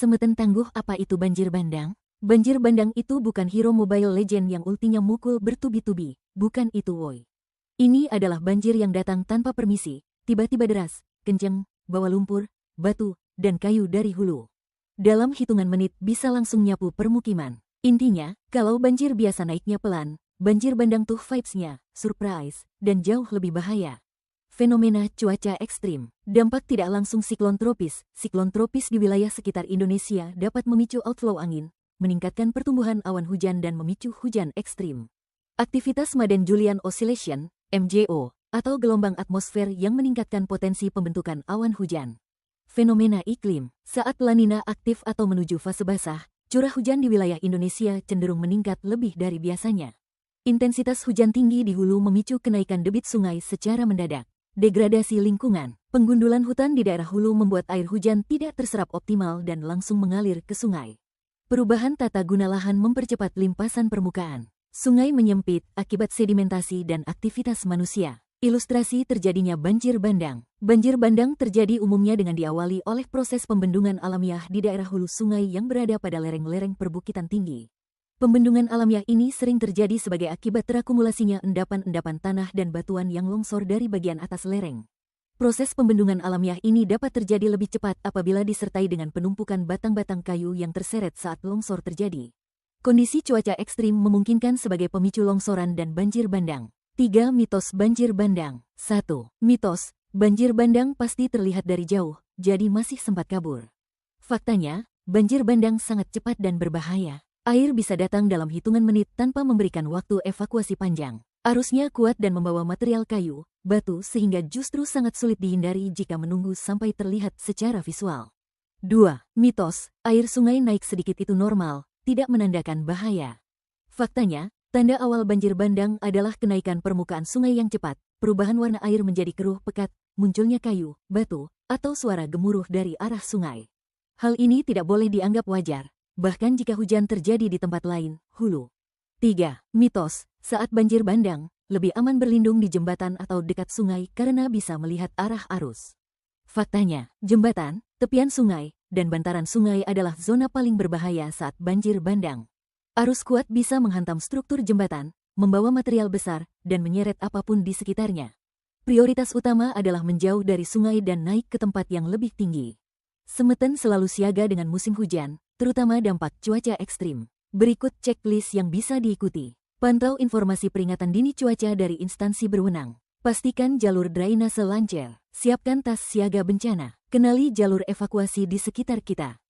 Semeten tangguh apa itu banjir bandang? Banjir bandang itu bukan hero Mobile Legend yang ultinya mukul bertubi-tubi, bukan itu woi. Ini adalah banjir yang datang tanpa permisi, tiba-tiba deras, kenceng, bawa lumpur, batu, dan kayu dari hulu. Dalam hitungan menit bisa langsung nyapu permukiman. Intinya, kalau banjir biasa naiknya pelan, banjir bandang tuh vibes-nya, surprise, dan jauh lebih bahaya. Fenomena cuaca ekstrim. Dampak tidak langsung siklon tropis. Siklon tropis di wilayah sekitar Indonesia dapat memicu outflow angin, meningkatkan pertumbuhan awan hujan dan memicu hujan ekstrim. Aktivitas Madden-Julian Oscillation, MJO, atau gelombang atmosfer yang meningkatkan potensi pembentukan awan hujan. Fenomena iklim. Saat La Nina aktif atau menuju fase basah, curah hujan di wilayah Indonesia cenderung meningkat lebih dari biasanya. Intensitas hujan tinggi di hulu memicu kenaikan debit sungai secara mendadak. Degradasi lingkungan. Penggundulan hutan di daerah hulu membuat air hujan tidak terserap optimal dan langsung mengalir ke sungai. Perubahan tata guna lahan mempercepat limpasan permukaan. Sungai menyempit akibat sedimentasi dan aktivitas manusia. Ilustrasi terjadinya banjir bandang. Banjir bandang terjadi umumnya dengan diawali oleh proses pembendungan alamiah di daerah hulu sungai yang berada pada lereng-lereng perbukitan tinggi. Pembendungan alamiah ini sering terjadi sebagai akibat terakumulasinya endapan-endapan tanah dan batuan yang longsor dari bagian atas lereng. Proses pembendungan alamiah ini dapat terjadi lebih cepat apabila disertai dengan penumpukan batang-batang kayu yang terseret saat longsor terjadi. Kondisi cuaca ekstrim memungkinkan sebagai pemicu longsoran dan banjir bandang. 3 mitos banjir bandang. 1. Mitos, banjir bandang pasti terlihat dari jauh, jadi masih sempat kabur. Faktanya, banjir bandang sangat cepat dan berbahaya. Air bisa datang dalam hitungan menit tanpa memberikan waktu evakuasi panjang. Arusnya kuat dan membawa material kayu, batu sehingga justru sangat sulit dihindari jika menunggu sampai terlihat secara visual. 2. Mitos, air sungai naik sedikit itu normal, tidak menandakan bahaya. Faktanya, tanda awal banjir bandang adalah kenaikan permukaan sungai yang cepat, perubahan warna air menjadi keruh pekat, munculnya kayu, batu, atau suara gemuruh dari arah sungai. Hal ini tidak boleh dianggap wajar, bahkan jika hujan terjadi di tempat lain, hulu. 3. Mitos, saat banjir bandang, lebih aman berlindung di jembatan atau dekat sungai karena bisa melihat arah arus. Faktanya, jembatan, tepian sungai, dan bantaran sungai adalah zona paling berbahaya saat banjir bandang. Arus kuat bisa menghantam struktur jembatan, membawa material besar, dan menyeret apapun di sekitarnya. Prioritas utama adalah menjauh dari sungai dan naik ke tempat yang lebih tinggi. Semeten selalu siaga dengan musim hujan, terutama dampak cuaca ekstrim. Berikut checklist yang bisa diikuti. Pantau informasi peringatan dini cuaca dari instansi berwenang. Pastikan jalur drainase lancar. Siapkan tas siaga bencana. Kenali jalur evakuasi di sekitar kita.